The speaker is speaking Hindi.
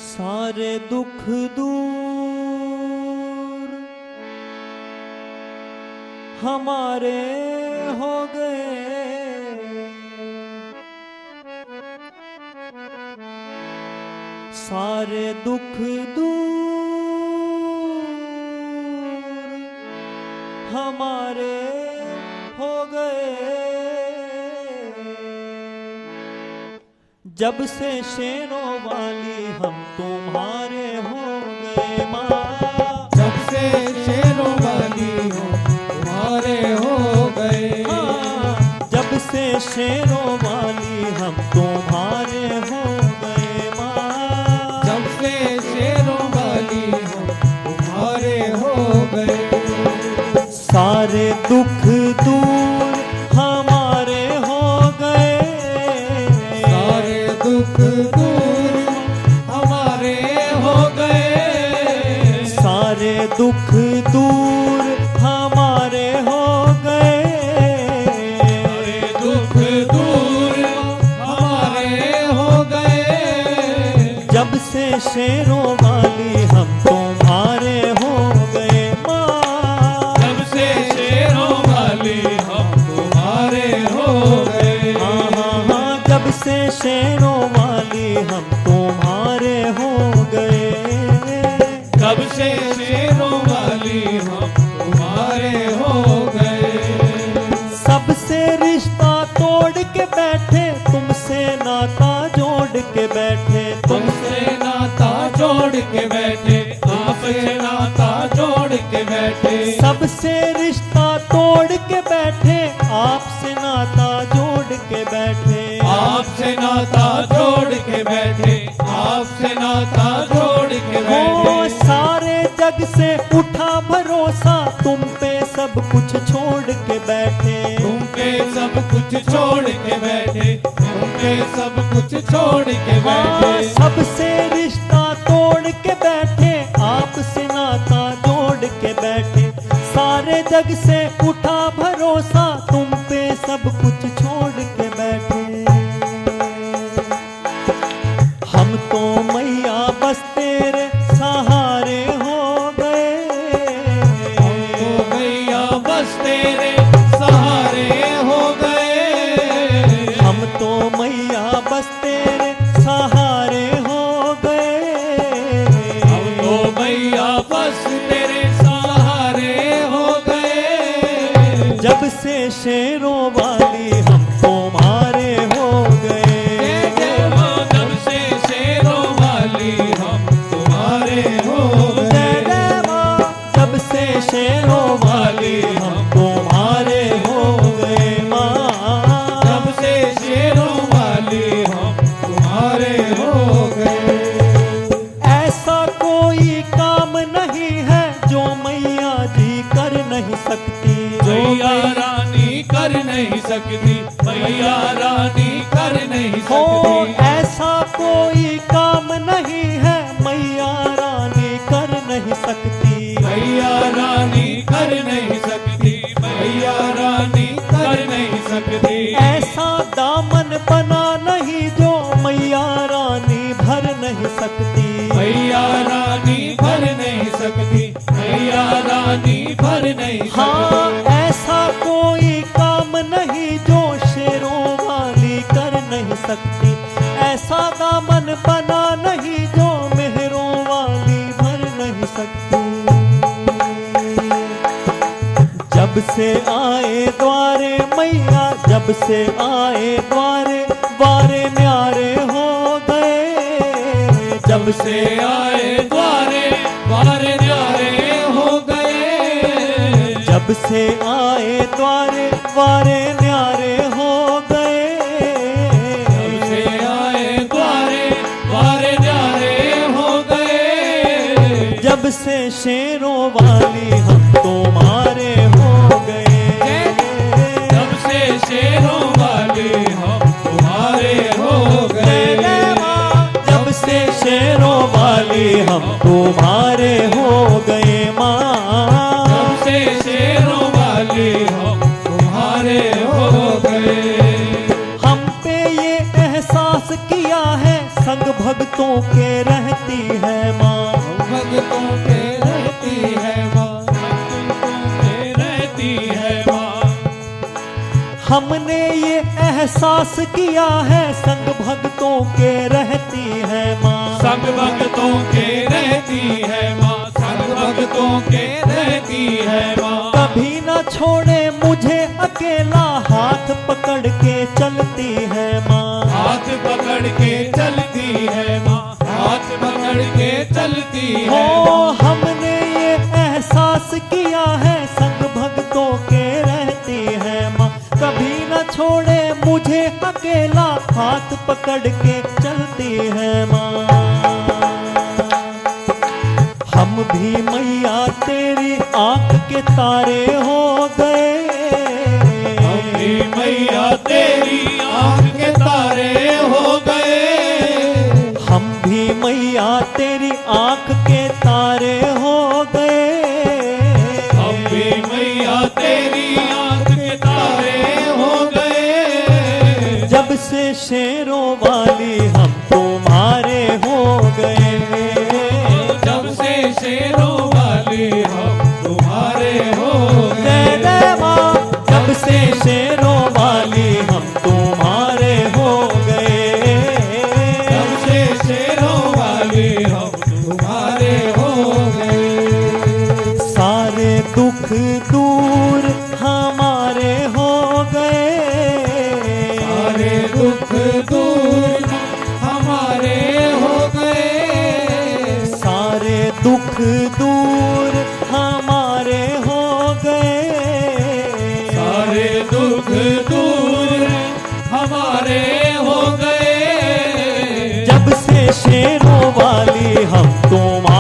सारे दुख दूर हमारे हो गए, सारे दुख दूर हमारे हो गए। जब से शेरों वाली हम तुम्हारे हो गए माँ, जब से शेरों वाली हो तुम्हारे हो गए। जब से शेरों वाली हम तुम्हारे हो गए माँ, जब से शेरों वाली हो तुम्हारे हो गए। सारे दुख दूर हमारे हो गए, सारे दुख दूर हमारे हो गए। सारे दुख दूर हमारे हो गए। सारे दुख दूर हमारे हो गए। जब से शेरों वाली हम तुम्हारे हो गए माँ, जब से शेरों वाली हम तुम्हारे हो गए। हाँ हाँ हाँ, जब से शेरों वाली हम तुम्हारे हो गए। जब से शेरों वाली हम तुम्हारे हो गए। सबसे रिश्ता तोड़ के बैठे, तुमसे नाता जोड़ के बैठे, तुमसे नाता जोड़ के बैठे, आपसे नाता जोड़ के बैठे। सबसे रिश्ता तोड़ के बैठे, आपसे नाता जोड़ के बैठे। आपसे नाता जोड़ के बैठे, आपसे नाता जोड़ के हो बैठे। सारे जग से उठा भरोसा, तुम पे सब कुछ छोड़ के बैठे। तुम पे सब कुछ छोड़ के बैठे, तुम पे सब कुछ छोड़ के बैठे। सबसे रिश्ता तोड़ के बैठे, आपसे नाता जोड़ के बैठे। सारे जग से उठा भरोसा, तुम पे सब कुछ छोड़ के बैठे। हम तो मैया बस तेरे सहारे हो गए। हम तो मैया बस तेरे सहारे हो गए। हम तो मैया बस तेरे सहारे हो गए। हम तो मैया बस तेरे सहारे हो गए। जब से शेरों वाली हम तुम्हारे हो गए। जब से शेरों वाली हम तुम्हारे हो जय गए। जय माँ, जब से शेरों वाली हम तुम्हारे हो गए माँ। जब से शेरों वाली हम तुम्हारे हो गए। ऐसा कोई काम नहीं है जो मैया जी कर नहीं सकती। मैया रानी कर नहीं सकती, मैया रानी कर नहीं हो सकती। ऐसा कोई काम नहीं है मैया रानी कर नहीं सकती। मैया रानी कर नहीं सकती, मैया रानी कर नहीं सकती। ऐसा दामन बना नहीं जो मैया रानी भर नहीं सकती। मैया रानी भर नहीं सकती, मैया रानी भर नहीं सकती। हाँ ऐसा कोई काम नहीं जो शेरों वाली कर नहीं सकती। ऐसा दामन बना नहीं जो मेहरों वाली भर नहीं सकती। जब से आए द्वारे मैया, जब से आए द्वारे वारे न्यारे हो गए। जब से आए द्वारे वारे न्यारे हो गए। जब से आए द्वारे वारे न्यारे हो गए। जब से आए द्वारे वारे न्यारे हो गए। जब से शेरों वाली हम तुम्हारे हो गए। जब से शेरों वाली हम तुम्हारे हो जय जय गए। माँ, जब से शेरों वाली हम तुम्हारे हो गए माँ। जब से शेरों वाली हम तुम्हारे हो गए। हम पे ये एहसास किया है संग भक्तों के रहती हमने ये एहसास किया है संग भक्तों के रहती है माँ। संग भक्तों के रहती है माँ, संग भक्तों के रहती है माँ। कभी न छोड़े मुझे अकेला, हाथ पकड़ के चलती है माँ। हाथ पकड़ के चलती है माँ, हाथ पकड़ के चलती है हो माँ। हमने ये एहसास किया है संग भक्तों के रहती है माँ। कभी न छोड़े मुझे अकेला, हाथ पकड़ के चलती है माँ। हम भी मैया तेरी आंख के तारे हो गए। हम भी मैया तेरी आंख के तारे हो गए। हम भी मैया तेरी आंख के तारे हो गए। हम भी मैया तेरी आंख के तारे हो गए। जब से शेरों वाली हम तुम्हारे हो गए। जब से शेरों वाली हम तुम्हारे हो जय गए। जय माँ। जब से शेरों वाली हम तुम्हारे हो गए। जब से शेरों वाली हम तुम्हारे हो गए। सारे दुख दूर हमारे हो गए। सारे दुख दूर हमारे हो गए। सारे दुख दूर हमारे हो गए। सारे दुख दूर हमारे हो गए। जब से शेरों वाली हम तुम्हारे